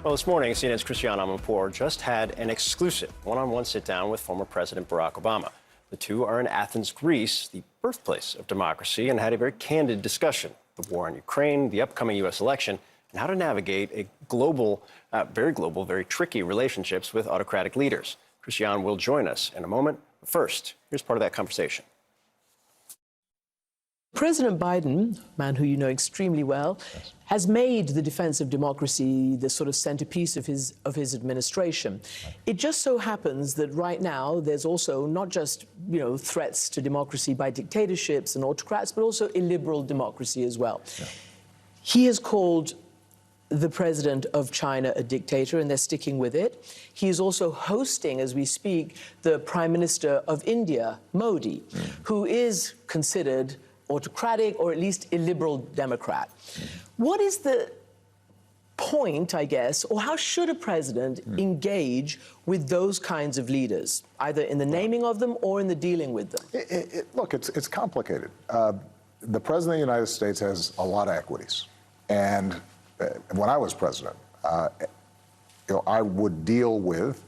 Well, this morning, CNN's Christiane Amanpour just had an exclusive one-on-one sit-down with former President Barack Obama. The two are in Athens, Greece, the birthplace of democracy, and had a very candid discussion. The war in Ukraine, the upcoming U.S. election, and how to navigate a very tricky relationships with autocratic leaders. Christiane will join us in a moment. But first, here's part of that conversation. President Biden, a man who you know extremely well, has made the defense of democracy the sort of centerpiece of his administration. It just so happens that right now there's also not just, threats to democracy by dictatorships and autocrats, but also illiberal democracy as well. Yeah. He has called the president of China a dictator, and they're sticking with it. He is also hosting, as we speak, the Prime Minister of India, Modi, who is considered autocratic or at least illiberal Democrat. What is the point, I guess, or how should a president engage with those kinds of leaders, either in the naming of them or in the dealing with them? Look, it's complicated. The president of the United States has a lot of equities. And when I was president, I would deal with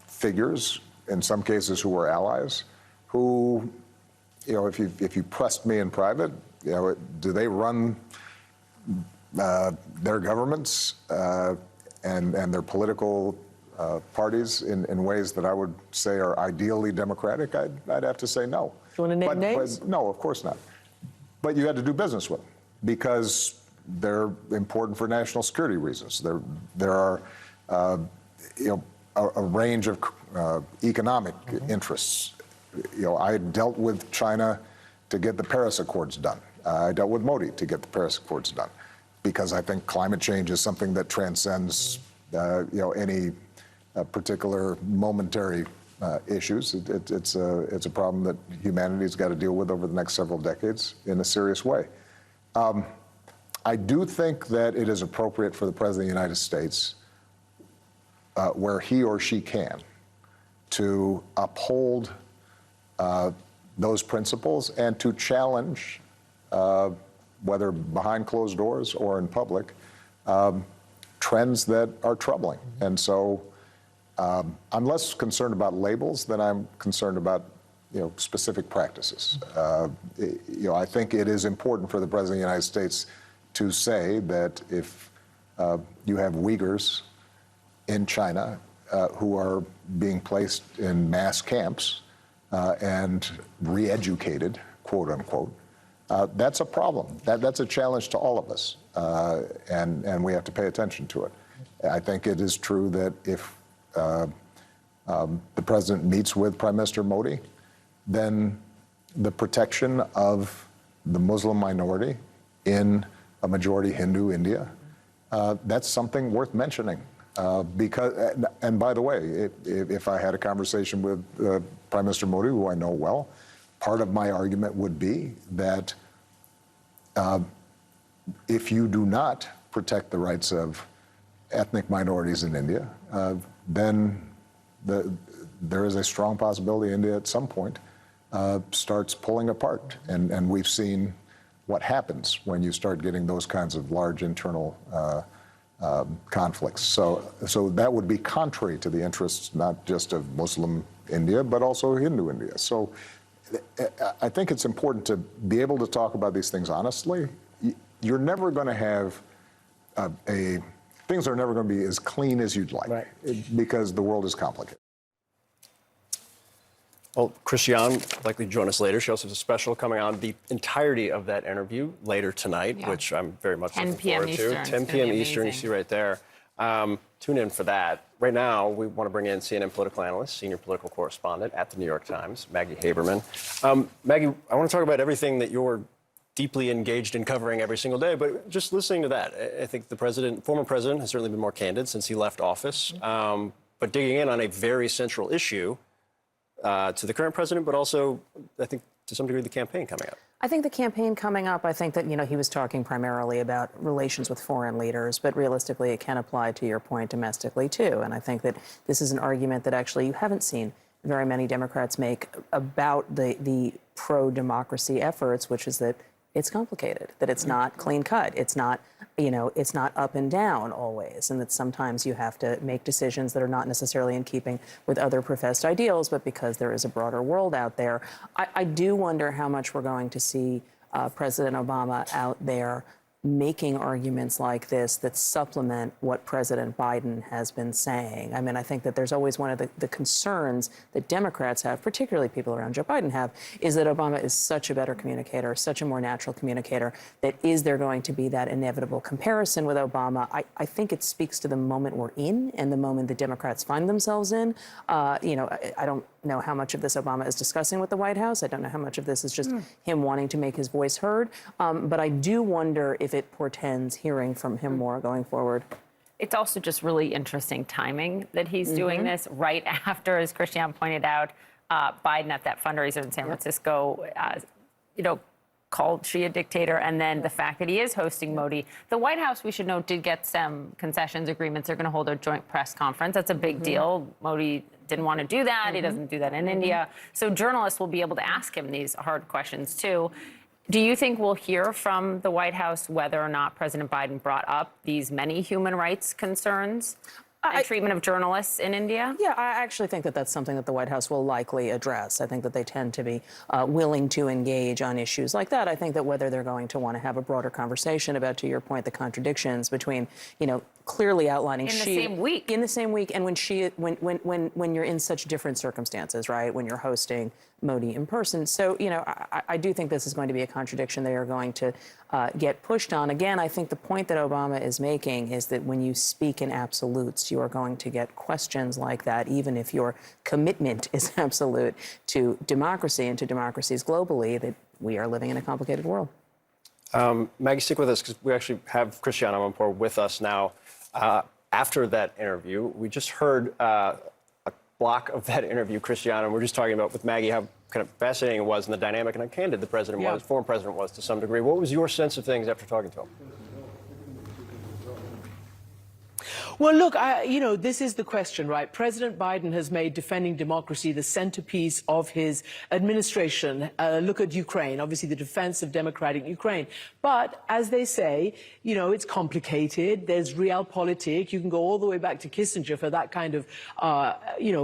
figures, in some cases who were allies, who if you pressed me in private, do they run their governments and their political parties in ways that I would say are ideally democratic? I'd have to say no. Do you want to name names? No, of course not. But you had to do business with them because they're important for national security reasons. There are a range of economic interests. I dealt with China to get the Paris Accords done. I dealt with Modi to get the Paris Accords done, because I think climate change is something that transcends, any particular momentary issues. It's a problem that humanity's got to deal with over the next several decades in a serious way. I do think that it is appropriate for the President of the United States, where he or she can, to uphold those principles and to challenge, whether behind closed doors or in public, trends that are troubling. And so I'm less concerned about labels than I'm concerned about specific practices. I think it is important for the President of the United States to say that if you have Uyghurs in China who are being placed in mass camps and re-educated, quote unquote, that's a problem. That's a challenge to all of us, and we have to pay attention to it. I think it is true that if the president meets with Prime Minister Modi, then the protection of the Muslim minority in a majority Hindu India, that's something worth mentioning. Because, and by the way, if I had a conversation with Prime Minister Modi, who I know well, part of my argument would be that if you do not protect the rights of ethnic minorities in India, then there is a strong possibility India at some point starts pulling apart. And we've seen what happens when you start getting those kinds of large internal conflicts. So that would be contrary to the interests not just of Muslim India, but also Hindu India. So I think it's important to be able to talk about these things honestly. You're never going to have things are never going to be as clean as you'd like, right, because the world is complicated. Well, Christiane likely join us later. She also has a special coming on the entirety of that interview later tonight, which I'm very much looking forward to. 10 p.m. Eastern, you see right there. Tune in for that. Right now, we want to bring in CNN political analyst, senior political correspondent at the New York Times, Maggie Haberman. Maggie, I want to talk about everything that you're deeply engaged in covering every single day, but just listening to that, I think the former president has certainly been more candid since he left office, but digging in on a very central issue to the current president, but also, I think, to some degree, the campaign coming up. I think the campaign coming up, I think that, he was talking primarily about relations with foreign leaders, but realistically, it can apply to your point domestically, too. And I think that this is an argument that actually you haven't seen very many Democrats make about the pro-democracy efforts, which is that it's complicated, that it's not clean cut, it's not, it's not up and down always, and that sometimes you have to make decisions that are not necessarily in keeping with other professed ideals, but because there is a broader world out there. I do wonder how much we're going to see President Obama out there making arguments like this that supplement what President Biden has been saying. I mean, I think that there's always one of the concerns that Democrats have, particularly people around Joe Biden have, is that Obama is such a better communicator, such a more natural communicator, that is there going to be that inevitable comparison with Obama? I think it speaks to the moment we're in and the moment the Democrats find themselves in. I don't know how much of this Obama is discussing with the White House. I don't know how much of this is just him wanting to make his voice heard. But I do wonder if it portends hearing from him more going forward. It's also just really interesting timing that he's doing this right after, as Christiane pointed out, Biden at that fundraiser in San Francisco, called Xi a dictator, and then the fact that he is hosting Modi. The White House, we should note, did get some concessions agreements. They're going to hold a joint press conference. That's a big deal. Modi didn't want to do that. He doesn't do that in India. So journalists will be able to ask him these hard questions, too. Do you think we'll hear from the White House whether or not President Biden brought up these many human rights concerns and treatment of journalists in India? Yeah, I actually think that that's something that the White House will likely address. I think that they tend to be willing to engage on issues like that. I think that whether they're going to want to have a broader conversation about, to your point, the contradictions between, clearly outlining in the same week. In the same week, and when you're in such different circumstances, right? When you're hosting Modi in person. So, I do think this is going to be a contradiction they are going to get pushed on. Again, I think the point that Obama is making is that when you speak in absolutes, you are going to get questions like that, even if your commitment is absolute to democracy and to democracies globally, that we are living in a complicated world. Maggie, stick with us, because we actually have Christiane Amanpour with us now. After that interview, we just heard a block of that interview, Christiane, and we're just talking about with Maggie how kind of fascinating it was and the dynamic and how candid the president was, former president was to some degree. What was your sense of things after talking to him? Well, look, this is the question, right? President Biden has made defending democracy the centerpiece of his administration. Look at Ukraine, obviously the defense of democratic Ukraine. But as they say, it's complicated. There's realpolitik. You can go all the way back to Kissinger for that kind of,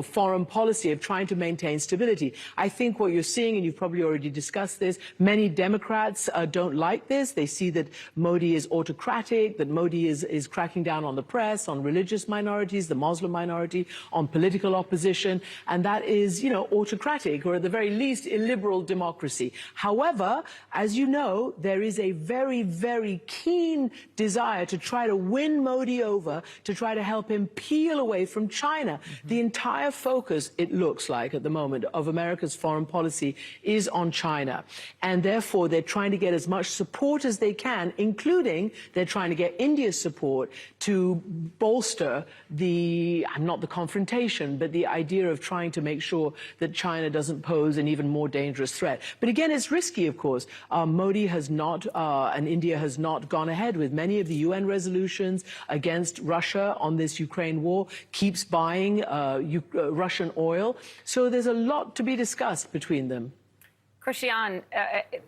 foreign policy of trying to maintain stability. I think what you're seeing, and you've probably already discussed this, many Democrats don't like this. They see that Modi is autocratic, that Modi is cracking down on the press, on religious minorities, the Muslim minority, on political opposition, and that is, autocratic, or at the very least, illiberal democracy. However, as you know, there is a very, very keen desire to try to win Modi over, to try to help him peel away from China. The entire focus, it looks like at the moment, of America's foreign policy is on China, and therefore they're trying to get as much support as they can, including they're trying to get India's support to bolster not the confrontation, but the idea of trying to make sure that China doesn't pose an even more dangerous threat. But again, it's risky, of course. Modi has not, and India has not gone ahead with many of the UN resolutions against Russia on this Ukraine war, keeps buying Russian oil. So there's a lot to be discussed between them. Christiane,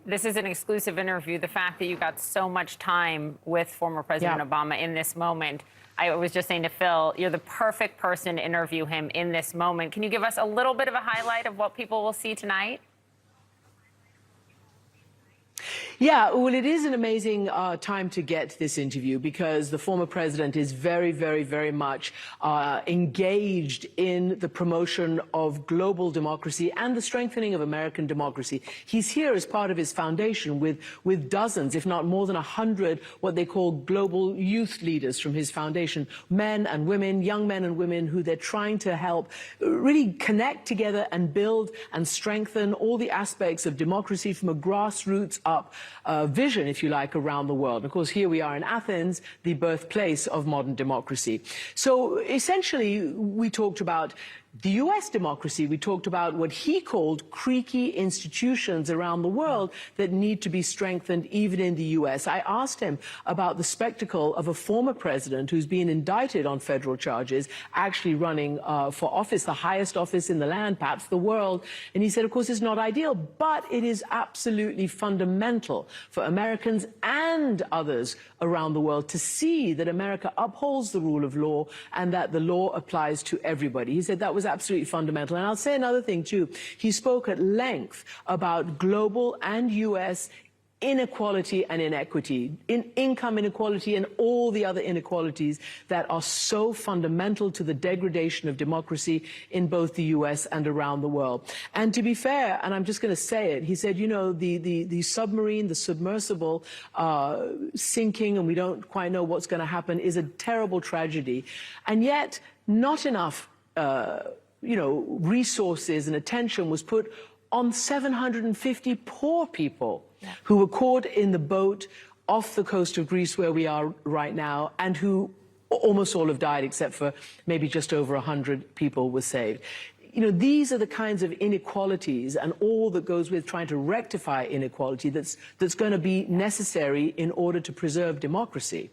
this is an exclusive interview. The fact that you got so much time with former President Obama in this moment, I was just saying to Phil, you're the perfect person to interview him in this moment. Can you give us a little bit of a highlight of what people will see tonight? Yeah, well, it is an amazing time to get this interview because the former president is very, very, very much engaged in the promotion of global democracy and the strengthening of American democracy. He's here as part of his foundation with dozens, if not more than 100, what they call global youth leaders from his foundation, men and women, young men and women who they're trying to help really connect together and build and strengthen all the aspects of democracy from a grassroots up vision, if you like, around the world. And of course, here we are in Athens, the birthplace of modern democracy. So essentially, we talked about the US democracy, we talked about what he called creaky institutions around the world that need to be strengthened even in the US. I asked him about the spectacle of a former president who's been indicted on federal charges actually running for office, the highest office in the land, perhaps the world. And he said, of course, it's not ideal, but it is absolutely fundamental for Americans and others around the world to see that America upholds the rule of law and that the law applies to everybody. He said that was absolutely fundamental. And I'll say another thing, too. He spoke at length about global and U.S. inequality and inequity, income inequality and all the other inequalities that are so fundamental to the degradation of democracy in both the U.S. and around the world. And to be fair, and I'm just going to say it, he said, you know, the submarine, the submersible sinking, and we don't quite know what's going to happen, is a terrible tragedy. And yet, not enough resources and attention was put on 750 poor people who were caught in the boat off the coast of Greece where we are right now, and who almost all have died except for maybe just over 100 people were saved. You know, these are the kinds of inequalities and all that goes with trying to rectify inequality that's going to be necessary in order to preserve democracy.